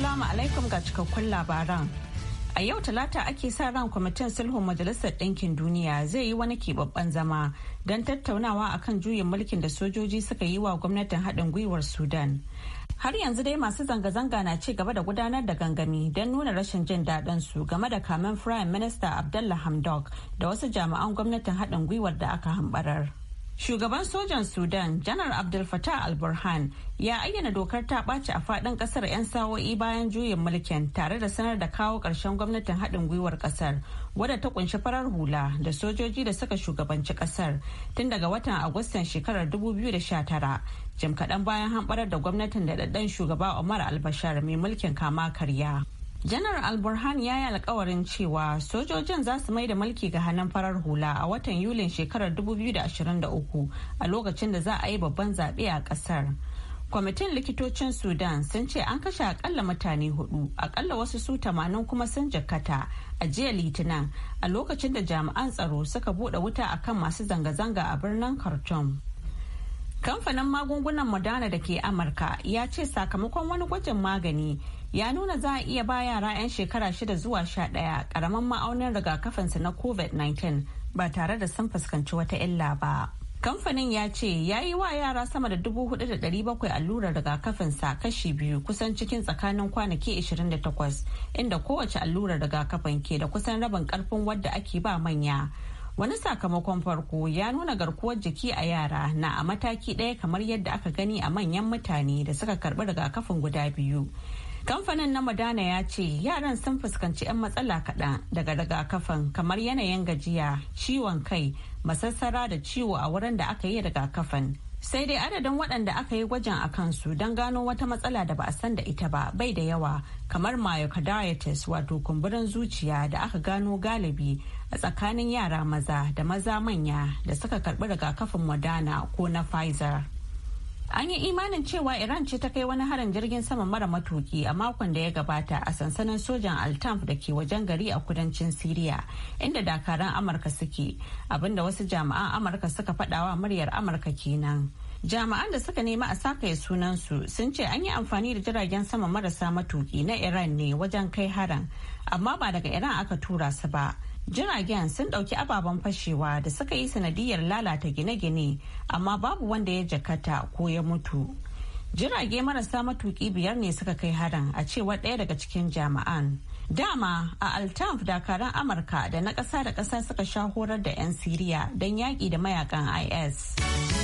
Assalamu alaikum ga cikakkun labaran. A yau Talata ake sa ran kwamitin sulhun Majalisar Ɗinkin Duniya zai yi wani keɓaɓɓen zama don tattaunawa akan juyin mulkin da sojoji suka yi wa gwamnatin haɗin gwiwar Sudan. Har yanzu dai masu zanga-zanga na ci gaba da gudanar da gangami don nuna rashin jin daɗin su game da kamen Firayim Minista Abdullah Hamdok da wasu jami'an gwamnatin haɗin gwiwar da aka hambarar. Shugaban sojan Sudan, Janar Abdel Fattah al-Burhan, ya ayyana dokar ta ɓaci a faɗin ƙasar 'yan sa'o'i bayan juyin mulkin tare da sanar da kawo ƙarshen gwamnatin haɗin gwiwar ƙasar, wadda ta kunshi farar hula da sojoji da suka shugabanci ƙasar tun daga watan Agustan shekarar 2019, jim kaɗan bayan hamɓarar da gwamnatin da ɗaɗɗan shugaba Omar al-Bashir mai mulkin kama karya. Janar Al-Burhan ya yi alkawarin cewa sojojin za su mai da mulki ga hannun farar hula a watan Yulin shekarar 2023 a lokacin da za a yi babban zaɓe a ƙasar. Kwamitin likitocin Sudan sun ce an kashe akalla mutane 4, akalla wasu su 80 kuma sun jikkata a jiya Litinin a lokacin da jami'an tsaro suka buɗe wuta akan masu zanga-zanga a birnin Khartoum. Kamfanin magungunan Moderna da ke Amurka ya ce sakamakon wani gwajin magani ya nuna za a iya ba yara 'yan shekara 6 zuwa 11 karamin ma'aunin rigakafinsu na COVID-19 ba tare da sun fuskanci wata illa ba. Kamfanin ya ce ya yi wa yara sama da 4,700 allurar rigakafinsa kashi biyu kusan cikin tsakanin kwanaki 28, inda kowace allurar rigakafin ke da kusan rabin karfin wadda ake ba manya. Wani sakamakon farko ya nuna garkuwar jiki a yara na a mataki ɗaya kamar yadda aka gani a manyan mutane da suka karɓi rigakafin guda biyu. Kamfanin na Moderna ya ce yaran sun fuskanci 'yan matsala kaɗan daga rigakafin kamar yanayin gajiya, ciwon kai, masassara da ciwo a wurin da aka yi rigakafin. Sai dai adadin waɗanda aka yi gwajin a kansu don gano wata matsala da ba a san da ita ba bai da yawa, kamar myocarditis wato kumburin zuciya da aka gano galibi a tsakanin yara maza da maza manya da suka karɓi rigakafin Moderna ko na Pfizer. An yi imanin cewa Iran ce ta kai wani harin jirgin sama mara matuki a makon da ya gabata a sansanin sojan Al-Tanf da ke wajen gari a kudancin Siriya, inda dakaran Amurka suke, abinda wasu jami'an Amurka suka faɗawa muryar Amurka kenan. Jami'an da suka nemi a sakaye sunansu sun ce an yi amfani da jiragen sama marasa matuki na Iran ne wajen kai harin, amma ba daga Iran aka tura su ba. Jiragen sun ɗauki ababen fashewa da suka yi sanadiyar lalata gine-gine, amma babu wanda ya jakata ko ya mutu. Jirage marasa matuki 5 ne suka kai harin a cewar ɗaya daga cikin jami'an. Dama a Al-Tanf dakaran Amurka da na ƙasa da ƙasa suka sha horar da 'yan Siriya don yaƙi da mayakan IS.